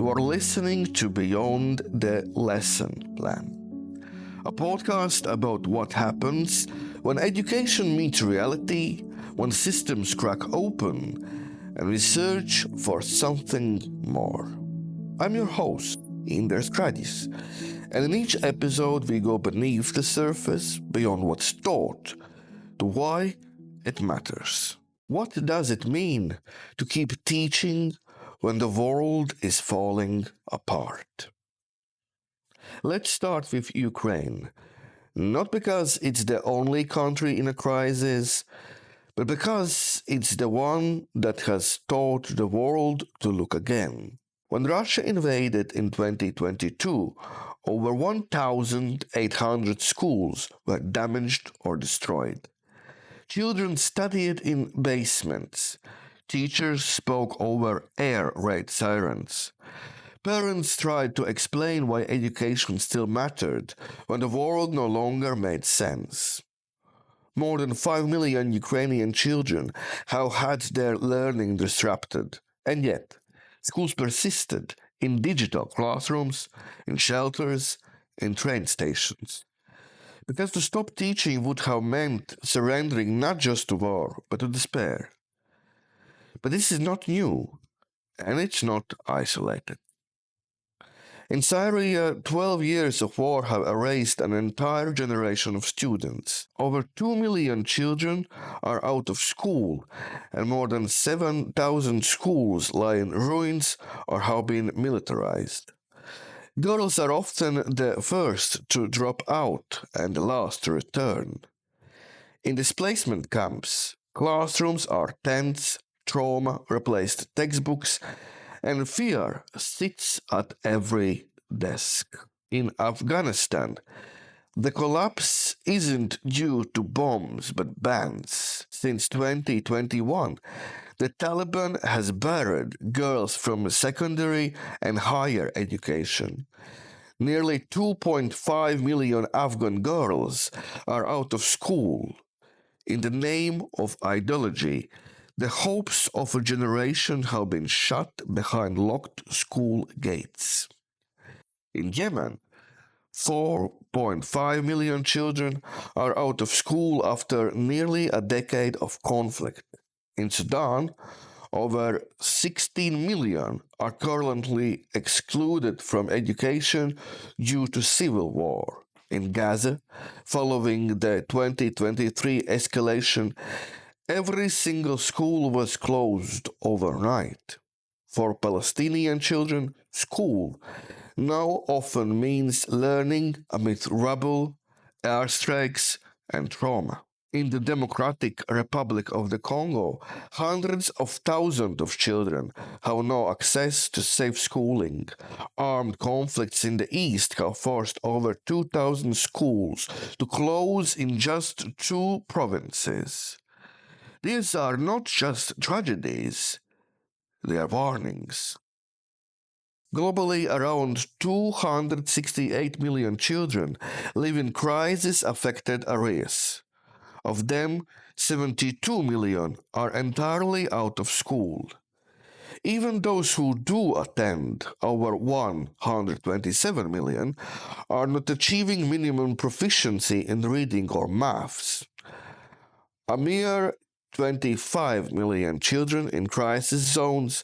You are listening to Beyond the Lesson Plan, a podcast about what happens when education meets reality, when systems crack open, and we search for something more. I'm your host, Inders Kradis, and in each episode we go beneath the surface, beyond what's taught, to why it matters. What does it mean to keep teaching when the world is falling apart? Let's start with Ukraine. Not because it's the only country in a crisis, but because it's the one that has taught the world to look again. When Russia invaded in 2022, over 1,800 schools were damaged or destroyed. Children studied in basements. Teachers spoke over air raid sirens. Parents tried to explain why education still mattered when the world no longer made sense. More than 5 million Ukrainian children have had their learning disrupted, and yet schools persisted in digital classrooms, in shelters, in train stations. Because to stop teaching would have meant surrendering not just to war, but to despair. But this is not new, and it's not isolated. In Syria, 12 years of war have erased an entire generation of students. Over 2 million children are out of school, and more than 7,000 schools lie in ruins or have been militarized. Girls are often the first to drop out and the last to return. In displacement camps, classrooms are tents, trauma replaced textbooks, and fear sits at every desk. In Afghanistan, the collapse isn't due to bombs but bans. Since 2021, the Taliban has barred girls from secondary and higher education. Nearly 2.5 million Afghan girls are out of school. In the name of ideology, the hopes of a generation have been shut behind locked school gates. In Yemen, 4.5 million children are out of school after nearly a decade of conflict. In Sudan, over 16 million are currently excluded from education due to civil war. In Gaza, following the 2023 escalation, every single school was closed overnight. For Palestinian children, school now often means learning amid rubble, airstrikes, and trauma. In the Democratic Republic of the Congo, hundreds of thousands of children have no access to safe schooling. Armed conflicts in the east have forced over 2,000 schools to close in just two provinces. These are not just tragedies, they are warnings. Globally, around 268 million children live in crisis-affected areas. Of them, 72 million are entirely out of school. Even those who do attend, over 127 million, are not achieving minimum proficiency in reading or maths. A mere 25 million children in crisis zones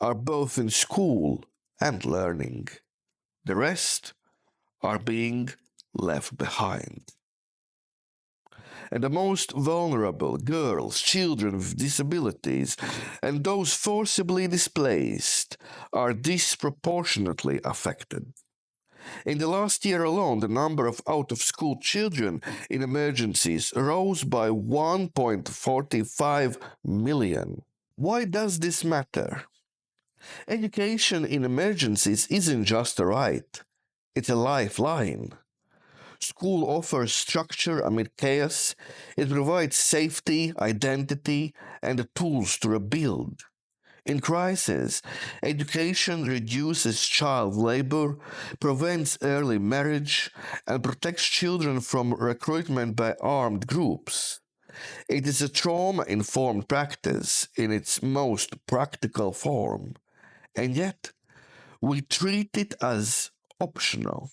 are both in school and learning. The rest are being left behind. And the most vulnerable, girls, children with disabilities, and those forcibly displaced, are disproportionately affected. In the last year alone, the number of out of school children in emergencies rose by 1.45 million. Why does this matter? Education in emergencies isn't just a right, it's a lifeline. School offers structure amid chaos. It provides safety, identity, and the tools to rebuild. In crisis, education reduces child labor, prevents early marriage, and protects children from recruitment by armed groups. It is a trauma-informed practice in its most practical form. And yet, We treat it as optional.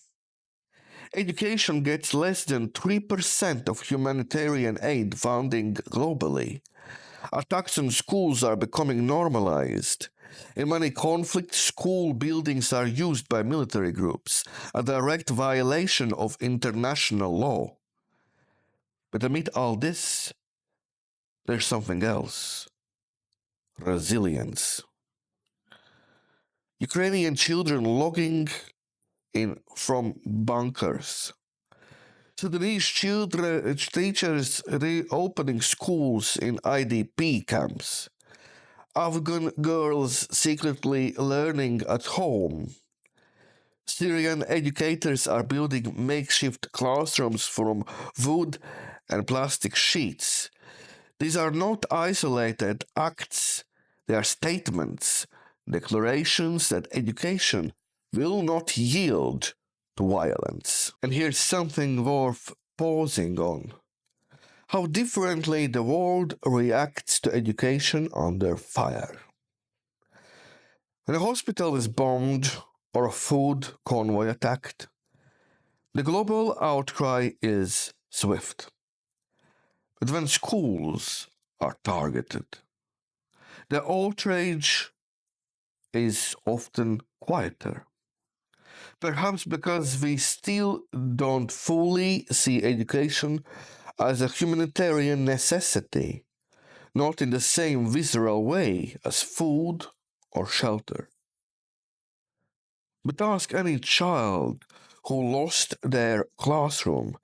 Education gets less than 3% of humanitarian aid funding globally. Attacks on schools are becoming normalized. In many conflicts, school buildings are used by military groups, a direct violation of international law. But amid all this, there's something else: resilience. Ukrainian children logging in from bunkers. Sudanese teachers reopening schools in IDP camps. Afghan girls secretly learning at home. Syrian educators are building makeshift classrooms from wood and plastic sheets. These are not isolated acts, they are statements, declarations that education will not yield to violence. And here's something worth pausing on: how differently the world reacts to education under fire. When a hospital is bombed or a food convoy attacked, the global outcry is swift. But when schools are targeted, the outrage is often quieter. Perhaps because we still don't fully see education as a humanitarian necessity, not in the same visceral way as food or shelter. But ask any child who lost their classroom,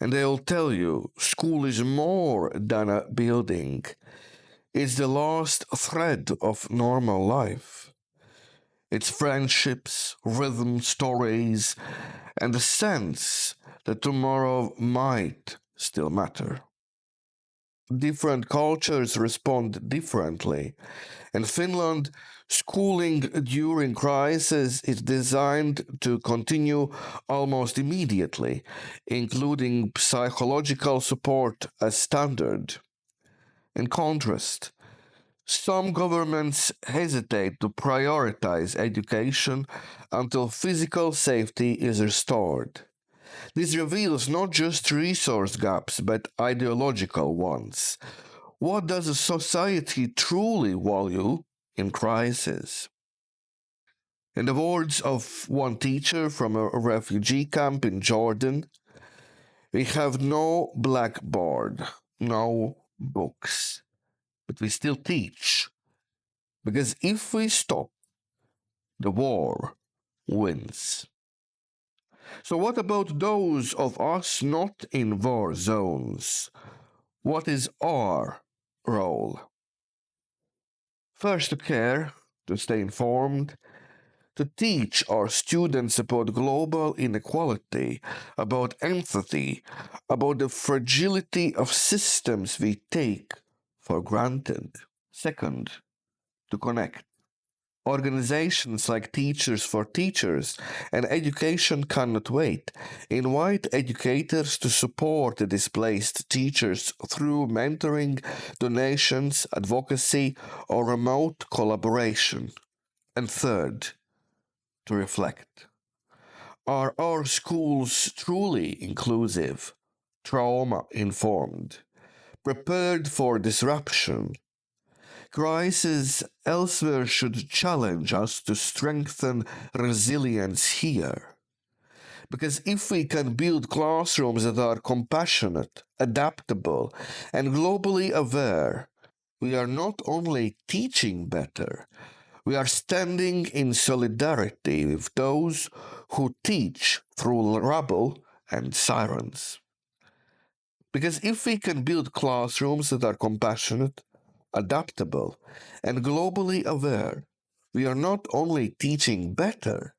and they'll tell you school is more than a building. It's the last thread of normal life. It's friendships, rhythm, stories, and the sense that tomorrow might still matter. Different cultures respond differently. In Finland, schooling during crisis is designed to continue almost immediately, including psychological support as standard. In contrast, some governments hesitate to prioritize education until physical safety is restored. This reveals not just resource gaps, but ideological ones. What does a society truly value in crisis? In the words of one teacher from a refugee camp in Jordan, we have no blackboard, no books, but we still teach. Because if we stop, the war wins. So, what about those of us not in war zones? What is our role? First, to care, to stay informed, to teach our students about global inequality, about empathy, about the fragility of systems we take for granted. Second, to connect. Organizations like Teachers for Teachers and Education Cannot Wait invite educators to support the displaced teachers through mentoring, donations, advocacy, or remote collaboration. And third, to reflect. Are our schools truly inclusive, trauma informed, prepared for disruption? Crises elsewhere should challenge us to strengthen resilience here. Because if we can build classrooms that are compassionate, adaptable, and globally aware, we are not only teaching better, we are standing in solidarity with those who teach through rubble and sirens. Because if we can build classrooms that are compassionate, adaptable, and globally aware, we are not only teaching better,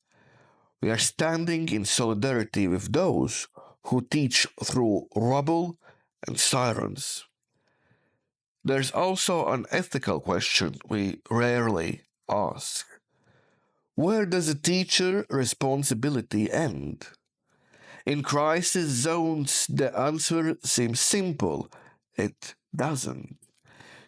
we are standing in solidarity with those who teach through rubble and sirens. There's also an ethical question we rarely ask. Where does a teacher responsibility end? In crisis zones, the answer seems simple: it doesn't.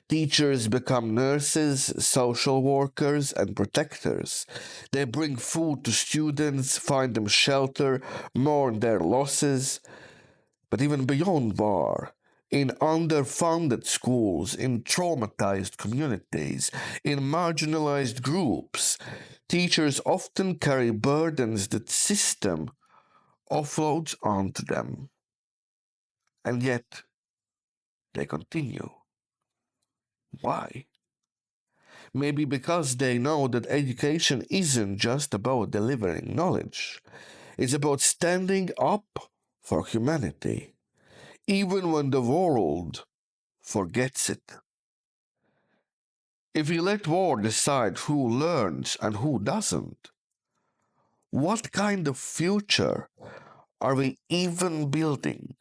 Teachers become nurses, social workers, and protectors. They bring food to students, find them shelter, mourn their losses. But even beyond war, in underfunded schools, in traumatized communities, in marginalized groups, teachers often carry burdens that system offloads onto them. And yet, they continue. Why? Maybe because they know that education isn't just about delivering knowledge. It's about standing up for humanity, even when the world forgets it. If we let war decide who learns and who doesn't, what kind of future are we even building?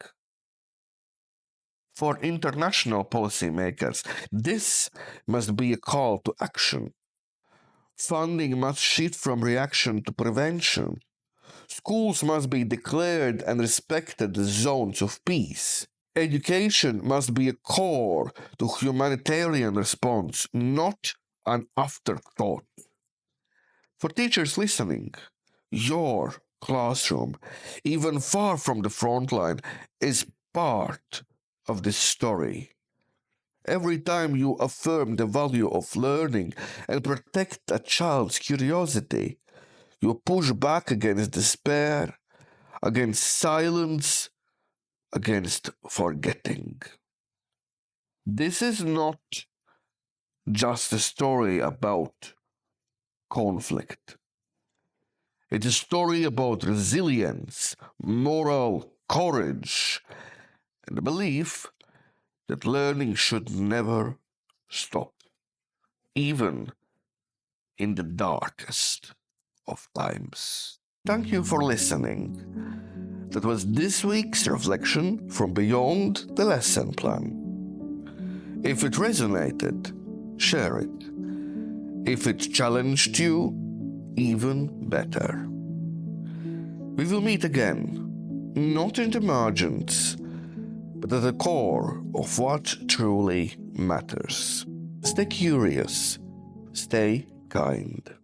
For international policymakers, this must be a call to action. Funding must shift from reaction to prevention. Schools must be declared and respected as zones of peace. Education must be a core to humanitarian response, not an afterthought. For teachers listening, your classroom, even far from the front line, is part of this story. Every time you affirm the value of learning and protect a child's curiosity, you push back against despair, against silence, against forgetting. This is not just a story about conflict. It's a story about resilience, moral courage, and the belief that learning should never stop, even in the darkest of times. Thank you for listening. That was this week's reflection from Beyond the Lesson Plan. If it resonated, share it. If it challenged you, even better. We will meet again, not in the margins, but at the core of what truly matters. Stay curious, stay kind.